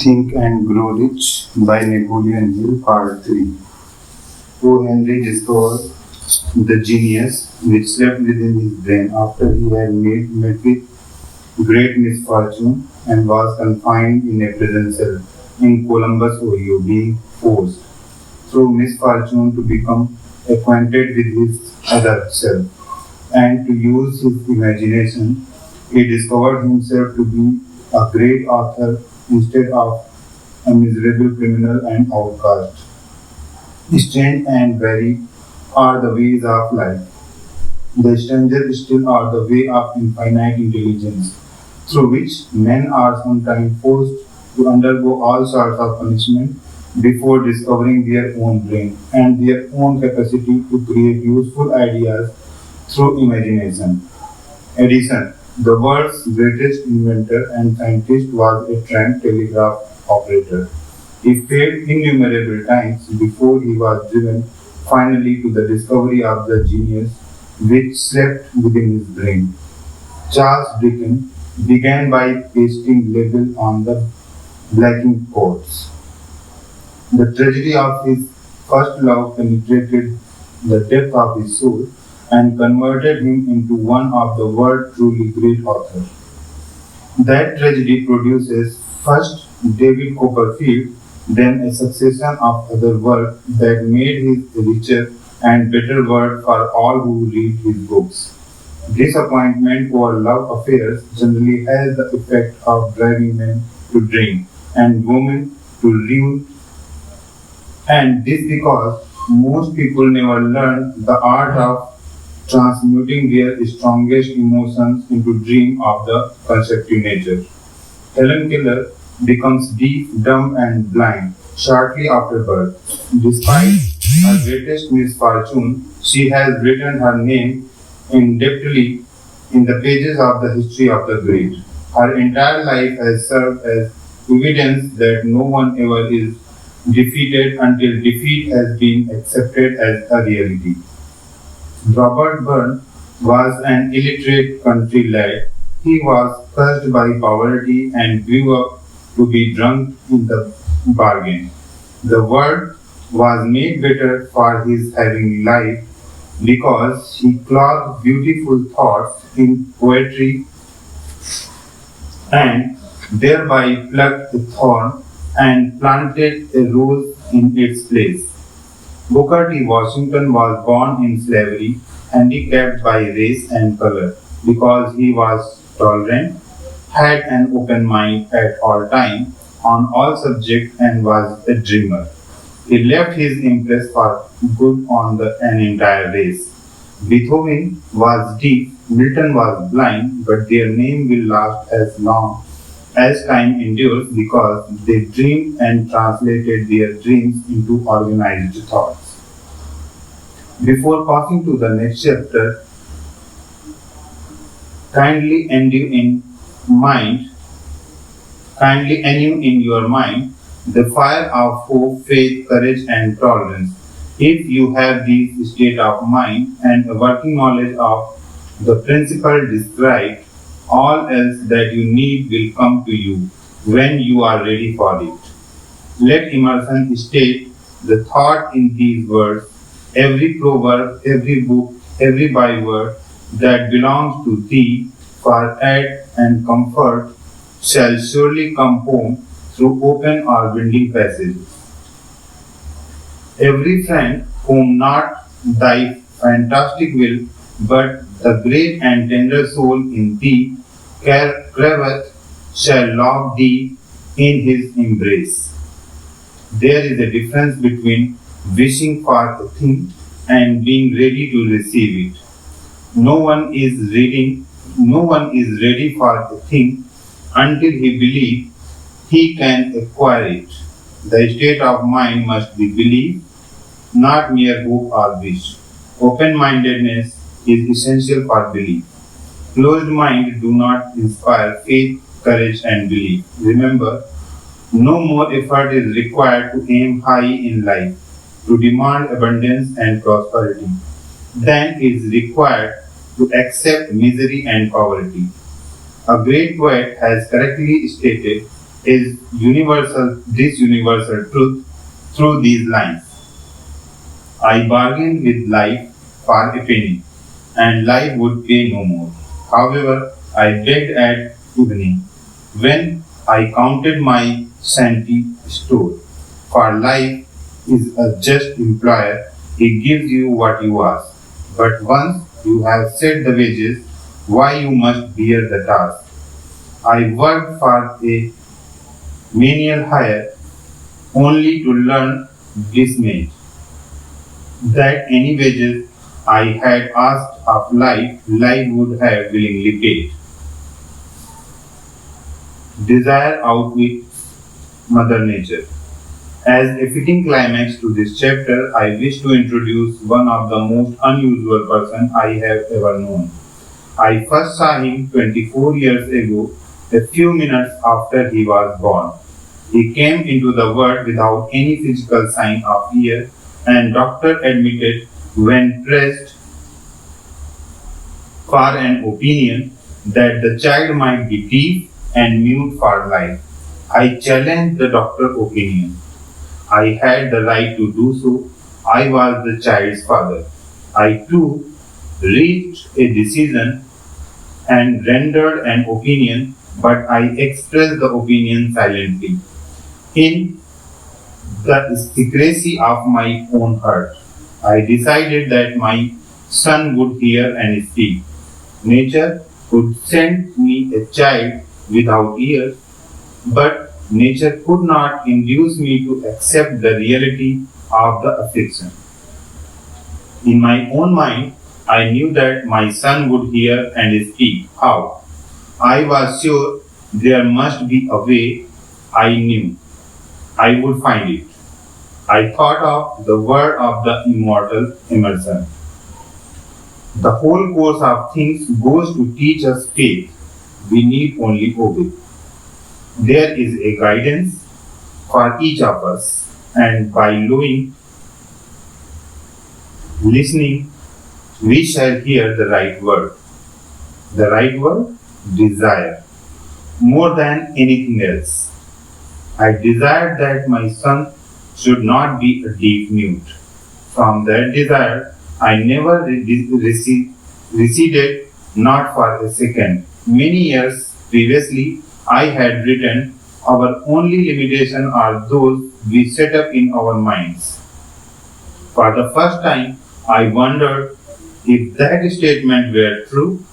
Think and Grow Rich by Napoleon Hill, Part-3. O. Henry discovered the genius which slept within his brain after he had met with great misfortune and was confined in a prison cell in Columbus, Ohio, being forced through misfortune to become acquainted with his other self and to use his imagination. He discovered himself to be a great author instead of a miserable criminal and outcast. Strange and varied are the ways of life. The stranger still are the way of infinite intelligence, through which men are sometimes forced to undergo all sorts of punishment before discovering their own brain and their own capacity to create useful ideas through imagination. Edison, the world's greatest inventor and scientist, was a trained telegraph operator. He failed innumerable times before he was driven finally to the discovery of the genius which slept within his brain. Charles Dickens began by pasting labels on the blacking coats. The tragedy of his first love penetrated the depth of his soul and converted him into one of the world's truly great authors. That tragedy produces first David Copperfield, then a succession of other works that made his a richer and better world for all who read his books. Disappointment over love affairs generally has the effect of driving men to drink and women to ruin, and this because most people never learn the art of transmuting their strongest emotions into dream of the constructive nature. Helen Keller becomes deaf, dumb, and blind shortly after birth. Despite her greatest misfortune, she has written her name indelibly in the pages of the history of the great. Her entire life has served as evidence that no one ever is defeated until defeat has been accepted as a reality. Robert Burns was an illiterate country lad. He was cursed by poverty and grew up to be drunk in the bargain. The world was made better for his having lived because he clothed beautiful thoughts in poetry and thereby plucked a thorn and planted a rose in its place. Booker T. Washington was born in slavery, handicapped by race and color, because he was tolerant, had an open mind at all times on all subjects, and was a dreamer. He left his impress for good on an entire race. Beethoven was deaf, Milton was blind, but their name will last as long as time endures because they dreamed and translated their dreams into organized thoughts. Before passing to the next chapter, kindly endue in your mind the fire of hope, faith, courage, and tolerance. If you have these state of mind and a working knowledge of the principle described, all else that you need will come to you when you are ready for it. Let Emerson state the thought in these words: every proverb, every book, every byword that belongs to thee for aid and comfort shall surely come home through open or winding passages. Every friend whom not thy fantastic will, but the great and tender soul in thee craveth, shall lock thee in his embrace. There is a difference between wishing for a thing and being ready to receive it. No one is ready for a thing until he believes he can acquire it. The state of mind must be belief, not mere hope or wish. Open-mindedness is essential for belief. Closed mind do not inspire faith, courage, and belief. Remember, no more effort is required to aim high in life, to demand abundance and prosperity, than is required to accept misery and poverty. A great poet has correctly stated, is this universal truth through these lines. I bargained with life for a penny, and life would pay no more. However, I begged at evening, when I counted my scanty store. For life is a just employer, he gives you what you ask. But once you have set the wages, why you must bear the task. I worked for a menial hire, only to learn dismay that any wages I had asked of life, life would have willingly paid. Desire outwits Mother Nature. As a fitting climax to this chapter, I wish to introduce one of the most unusual persons I have ever known. I first saw him 24 years ago, a few minutes after he was born. He came into the world without any physical sign of fear, and doctor admitted when pressed for an opinion that the child might be deaf and mute for life. I challenged the doctor's opinion. I had the right to do so. I was the child's father. I too reached a decision and rendered an opinion, but I expressed the opinion silently. In the secrecy of my own heart, I decided that my son would hear and speak. Nature could send me a child without ears, but nature could not induce me to accept the reality of the affliction. In my own mind, I knew that my son would hear and speak. How? I was sure there must be a way. I knew I would find it. I thought of the word of the immortal Emerson. The whole course of things goes to teach us faith. We need only obey. There is a guidance for each of us, and by listening, we shall hear the right word. The right word? Desire. More than anything else. I desired that my son should not be a deaf mute. From that desire, I never receded, not for a second. Many years previously, I had written, our only limitation are those we set up in our minds. For the first time, I wondered if that statement were true.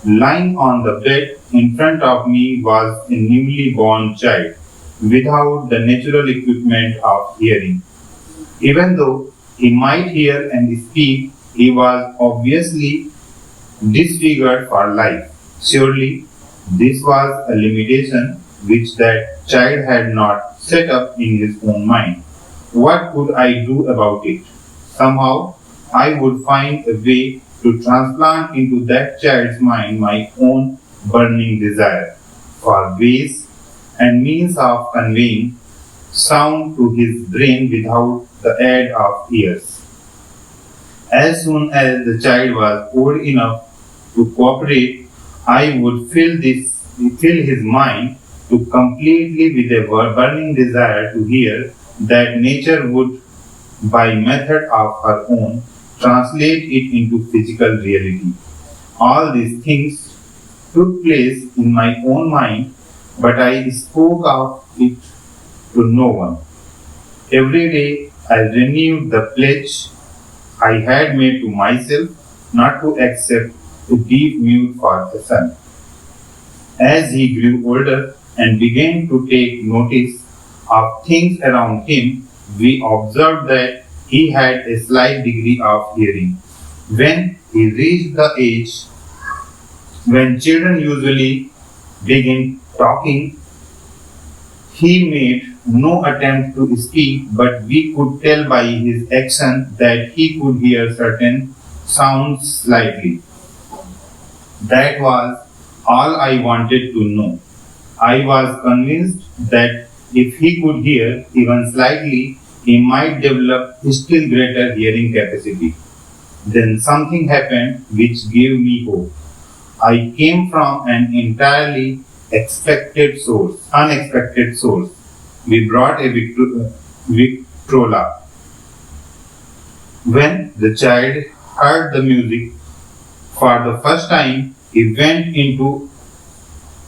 Lying on the bed in front of me was a newly born child, without the natural equipment of hearing. Even though he might hear and speak, he was obviously disfigured for life. Surely, this was a limitation which that child had not set up in his own mind. What could I do about it? Somehow, I would find a way to transplant into that child's mind my own burning desire for ways and means of conveying sound to his brain without the aid of ears. As soon as the child was old enough to cooperate, I would fill his mind to completely with a burning desire to hear that nature would, by method of her own, translate it into physical reality. All these things took place in my own mind, but I spoke of it to no one. Every day I renewed the pledge I had made to myself not to accept a deep mute for a son. As he grew older and began to take notice of things around him, we observed that he had a slight degree of hearing. When he reached the age when children usually begin talking, he made no attempt to speak, but we could tell by his action that he could hear certain sounds slightly. That was all I wanted to know. I was convinced that if he could hear even slightly, he might develop still greater hearing capacity. Then something happened which gave me hope. I came from an entirely unexpected source. We brought a Victrola. When the child heard the music for the first time, he went into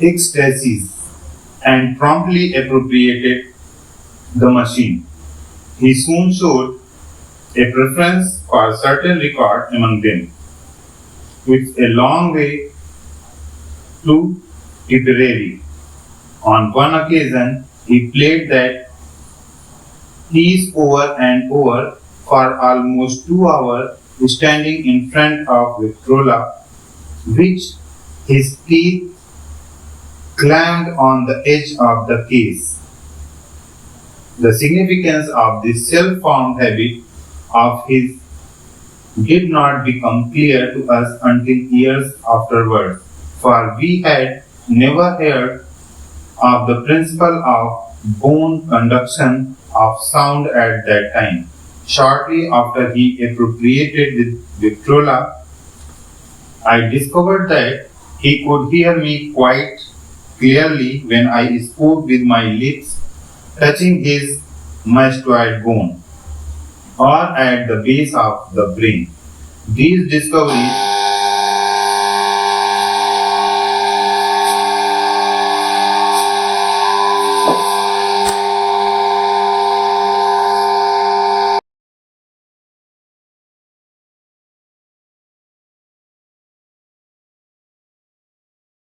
ecstasy and promptly appropriated the machine. He soon showed a preference for certain records among them. It's a long way to Tipperary. On one occasion, he played that piece over and over for almost 2 hours, standing in front of Victrola, which his teeth clamped on the edge of the case. The significance of this self-formed habit of his did not become clear to us until years afterwards, for we had never heard of the principle of bone conduction of sound at that time. Shortly after he appropriated the Victrola, I discovered that he could hear me quite clearly when I spoke with my lips touching his mastoid bone or at the base of the brain. These discoveries